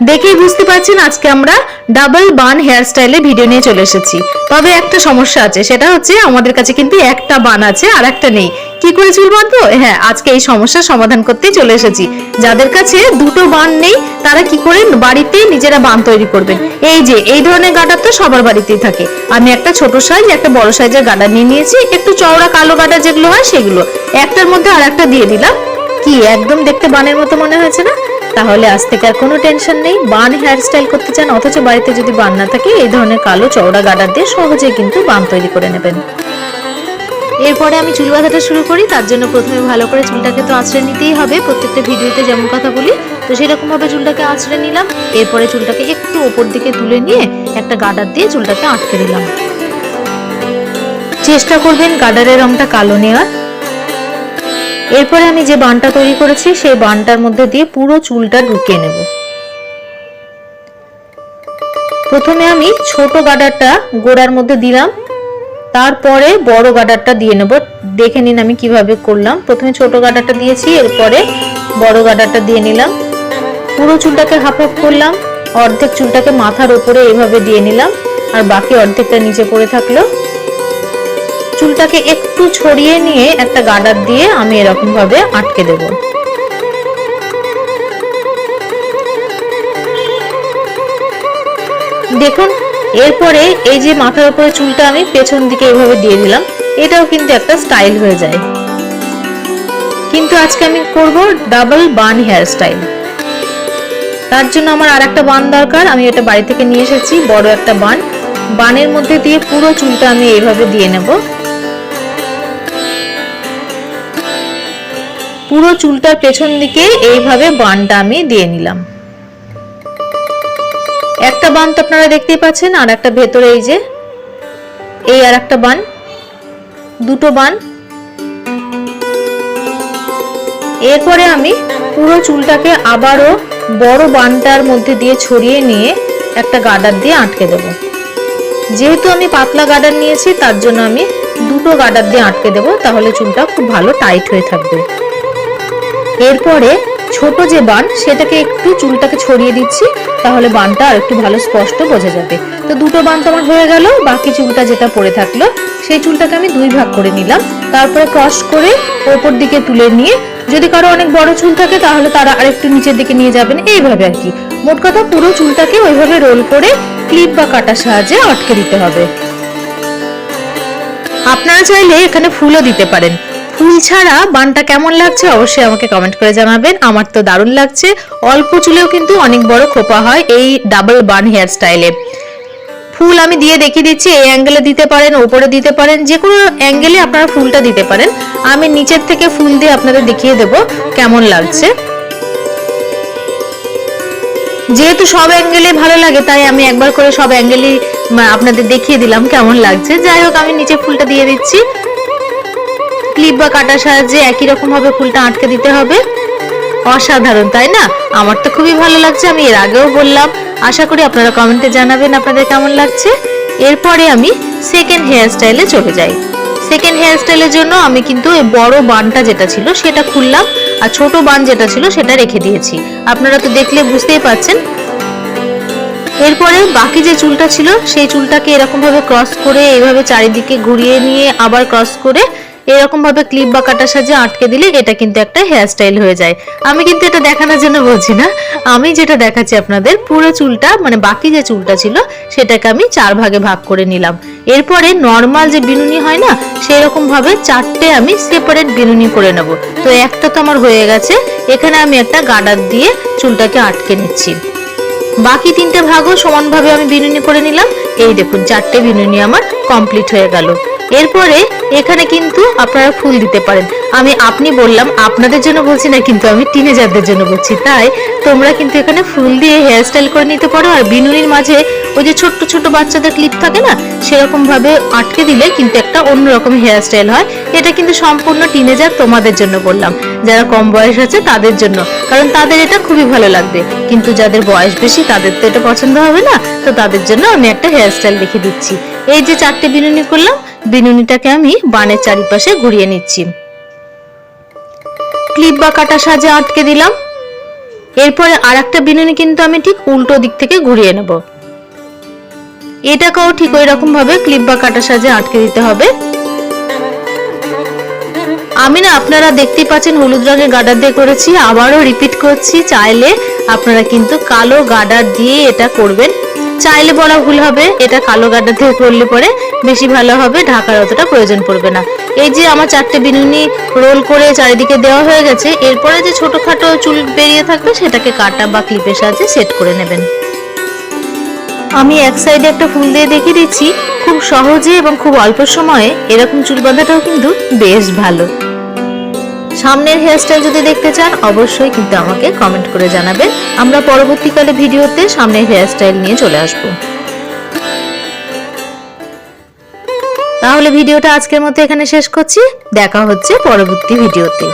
দেখেই বুঝতে পারছেন আজকে আমরা ডাবল বান হেয়ার স্টাইলে ভিডিও নিয়ে চলে এসেছি। তবে একটা সমস্যা আছে, সেটা হচ্ছে আমাদের কাছে কিন্তু একটা বান আছে আর একটা নেই। কি করে চুল বাঁধবো? হ্যাঁ, আজকে এই সমস্যার সমাধান করতেই চলে এসেছি। যাদের কাছে দুটো বান নেই তারা কি করে বাড়িতে নিজেরা বান তৈরি করবেন। এই যে এই ধরনের গার্ডার তো সবার বাড়িতেই থাকে। আমি একটা ছোট সাইজ একটা বড় সাইজের গার্ডার নিয়ে নিয়েছি, একটু চওড়া কালো গার্ডার যেগুলো হয় সেগুলো। একটার মধ্যে আর একটা দিয়ে দিলাম। কি একদম দেখতে বানের মতো মনে হয়েছে না? তাহলে আজ থেকে আর কোনো টেনশন নেই। বান হেয়ার স্টাইল করতে চান অথচ বাড়িতে যদি বান না থাকে, এই ধরনের কালো চওড়া গার্ডার দিয়ে সহজে কিন্তু বান তৈরি করে নেবেন। এরপরে আমি চুল বাঁধাটা শুরু করি। তার জন্য প্রথমে ভালো করে চুলটাকে তো আঁচড়ে নিতেই হবে, প্রত্যেকটা ভিডিওতে যেমন কথা বলি। তো সেরকম ভাবে চুলটাকে আঁচড়ে নিলাম। এরপরে চুলটাকে একটু ওপর দিকে তুলে নিয়ে একটা গার্ডার দিয়ে চুলটাকে আটকে দিলাম। চেষ্টা করবেন গার্ডারের রংটা কালো নেওয়ার। এরপরে আমি যে বানটা তৈরি করেছি সেই বানটার মধ্যে দিয়ে পুরো চুলটা ঢুকিয়ে নেব। প্রথমে আমি ছোট গার্ডারটা গোড়ার মধ্যে দিলাম, তারপরে বড় গার্ডারটা দিয়ে নেব। দেখে নিন আমি কিভাবে করলাম। প্রথমে ছোট গার্ডারটা দিয়েছি, এরপরে বড় গার্ডারটা দিয়ে নিলাম। পুরো চুলটাকে হাফ হাফ করলাম। অর্ধেক চুলটাকে মাথার উপরে এভাবে দিয়ে নিলাম, আর বাকি অর্ধেকটা নিচে পড়ে থাকলো। চুলটাকে একটু ছড়িয়ে নিয়ে একটা গার্ডার দিয়ে আমি এরকম ভাবে আটকে দেব। দেখুন, এরপরে এই যে মাথার উপরে চুলটা আমি পেছন দিকে এইভাবে দিয়ে দিলাম। এটাও কিন্তু একটা স্টাইল হয়ে যায়। কিন্তু আজকে আমি করব ডাবল বান হেয়ার স্টাইল। তার জন্য আমার আর একটা বান দরকার। আমি এটা বাড়ি থেকে নিয়ে এসেছি, বড় একটা বান। বানের মধ্যে দিয়ে পুরো চুলটা আমি এইভাবে দিয়ে নেব। পুরো চুলটার পেছন দিকে এইভাবে বানটা আমি দিয়ে নিলাম। একটা বান তো আপনারা দেখতেই পাচ্ছেন, আর একটা ভেতরে এই যে এই আর একটা বান, দুটো বান। এরপরে আমি পুরো চুলটাকে আবারও বড় বানটার মধ্যে দিয়ে ছড়িয়ে নিয়ে একটা গার্ডার দিয়ে আটকে দেব। যেহেতু আমি পাতলা গার্ডার নিয়েছি তার জন্য আমি দুটো গার্ডার দিয়ে আটকে দেব, তাহলে চুলটা খুব ভালো টাইট হয়ে থাকবে। এরপরে ছোট যে বান সেটাকে একটু চুলটাকে ছড়িয়ে দিচ্ছি, তাহলে বানটা আর একটু ভালো স্পষ্ট বোঝা যাবে। তো দুটো বান তো আমার হয়ে গেল। বাকি চুলটা যেটা পড়ে থাকলো সেই চুলটাকে আমি দুই ভাগ করে নিলাম। তারপরে ক্রস করে ওপর দিকে তুলে নিয়ে, যদি কারো অনেক বড় চুল থাকে তাহলে তারা আরেকটু নিচের দিকে নিয়ে যাবেন, এইভাবে আর কি। মোট কথা পুরো চুলটাকে ওইভাবে রোল করে ক্লিপ বা কাটার সাহায্যে আটকে দিতে হবে। আপনারা চাইলে এখানে ফুলও দিতে পারেন। ফুল ছাড়া বানটা কেমন লাগছে অবশ্যই আমাকে কমেন্ট করে জানাবেন। আমার তো দারুণ লাগছে। অল্প চুলেও কিন্তু অনেক বড় খোপা হয় এই ডাবল বান হেয়ার স্টাইলে। ফুল আমি দিয়ে দেখিয়ে দিচ্ছি। এই অ্যাঙ্গেলে দিতে পারেন, উপরে দিতে পারেন, যে কোনো অ্যাঙ্গেলে আপনারা ফুলটা দিতে পারেন। আমি নিচের থেকে ফুল দিয়ে আপনাদের দেখিয়ে দেব কেমন লাগছে। যেহেতু সব অ্যাঙ্গেলে ভালো লাগে তাই আমি একবার করে সব অ্যাঙ্গেলই আপনাদের দেখিয়ে দিলাম কেমন লাগছে। যাই হোক, আমি নিচে ফুলটা দিয়ে দিচ্ছি। ক্লিপ বা কাটার সাহায্যে একই রকম ভাবে ফুলটা আটকে দিতে হবে। অসাধারণ, তাই না? আমার তো খুবই ভালো লাগছে। আমি এর আগেও বললাম, আশা করি আপনারা কমেন্টে জানাবেন আপনাদের কেমন লাগছে। এরপরে আমি সেকেন্ড হেয়ার স্টাইলে চলে যাই। সেকেন্ড হেয়ার স্টাইলের জন্য আমি কিন্তু এই বড় বানটা যেটা ছিল সেটা খুললাম, আর ছোট বান যেটা ছিল সেটা রেখে দিয়েছি। আপনারা তো দেখলে বুঝতেই পারছেন। এরপরে বাকি যে চুলটা ছিল সেই চুলটাকে এরকম ভাবে ক্রস করে এইভাবে চারিদিকে ঘুরিয়ে নিয়ে আবার ক্রস করে এরকম ভাবে ক্লিপ বা কাটার সাহায্যে আটকে দিলে এটা কিন্তু একটা হেয়ার স্টাইল হয়ে যায়। আমি কিন্তু এটা দেখানোর জন্য বলছি না, আমি যেটা দেখাচ্ছি আপনাদের পুরো চুলটা, মানে বাকি যে চুলটা ছিল সেটাকে আমি 4 ভাগে ভাগ করে নিলাম। এরপরে নর্মাল যে বিনুনি হয় না, সেই রকম ভাবে 4টে আমি সেপারেট বিনুনি করে নেব। তো একটা তো আমার হয়ে গেছে। এখানে আমি একটা গার্ডার দিয়ে চুলটাকে আটকে নিচ্ছি। বাকি 3টে ভাগও সমানভাবে আমি বিনুনি করে নিলাম। এই দেখুন 4টে বিনুনি আমার কমপ্লিট হয়ে গেল। এরপরে এখানে কিন্তু আপনারা ফুল দিতে পারেন। আমি আপনি বললাম, আপনাদের জন্য বলছি না, কিন্তু আমি টিনেজারদের জন্য বলছি। তাই তোমরা কিন্তু এখানে ফুল দিয়ে হেয়ার স্টাইল করে নিতে পারো। আর বিনুনির মাঝে ওই যে ছোট্ট ছোট বাচ্চাদের ক্লিপ থাকে না, সেরকম ভাবে আটকে দিলে কিন্তু একটা অন্যরকম হেয়ার স্টাইল হয়। এটা কিন্তু সম্পূর্ণ টিনেজার তোমাদের জন্য বললাম, যারা কম বয়স আছে তাদের জন্য, কারণ তাদের এটা খুবই ভালো লাগবে। কিন্তু যাদের বয়স বেশি তাদের তো এটা পছন্দ হবে না। তো তাদের জন্য আমি একটা হেয়ার স্টাইল দেখিয়ে দিচ্ছি। এই যে 4টে বিনুনি করলাম, বিনুনিটাকে আমি বানের চারিপাশে ঘুরিয়ে নিচ্ছি। ক্লিপ বা কাটার সাহায্যে আটকে দিলাম। এরপরে আরেকটা বিনুনি কিন্তু আমি ঠিক উল্টো দিক থেকে ঘুরিয়ে নেব। এটাকেও ঠিক ওই রকম ভাবে ক্লিপ বা কাটার সাহায্যে আটকে দিতে হবে। আমি না, আপনারা দেখতেই পাচ্ছেন হলুদ রঙের গার্ডার দিয়ে করেছি, আবারও রিপিট করছি, চাইলে আপনারা কিন্তু কালো গার্ডার দিয়ে এটা করবেন। চাইলে বলা ভুল হবে, এটা কালো গার্ডার দিয়ে করলে পরে বেশি ভালো হবে, ঢাকার অতটা প্রয়োজন পড়বে না। এই যে আমার 4টে বিনুনি রোল করে চারিদিকে দেওয়া হয়ে গেছে, এরপরে যে ছোটখাটো চুল বেরিয়ে থাকবে সেটাকে কাটা বা ক্লিপের সাহায্যে সেট করে নেবেন। আমি এক সাইডে একটা ফুল দিয়ে দেখিয়ে দিচ্ছি, খুব সহজে এবং খুব অল্প সময়ে এরকম চুল বাঁধাটাও কিন্তু বেশ ভালো। সামনের হেয়ারস্টাইল যদি দেখতে চান অবশ্যই কিন্তু আমাকে কমেন্ট করে জানাবেন, আমরা পরবর্তীকালে ভিডিওতে সামনের হেয়ারস্টাইল নিয়ে চলে আসব। তাহলে ভিডিওটা আজকের মতো এখানে শেষ করছি, দেখা হচ্ছে পরবর্তী ভিডিওতে।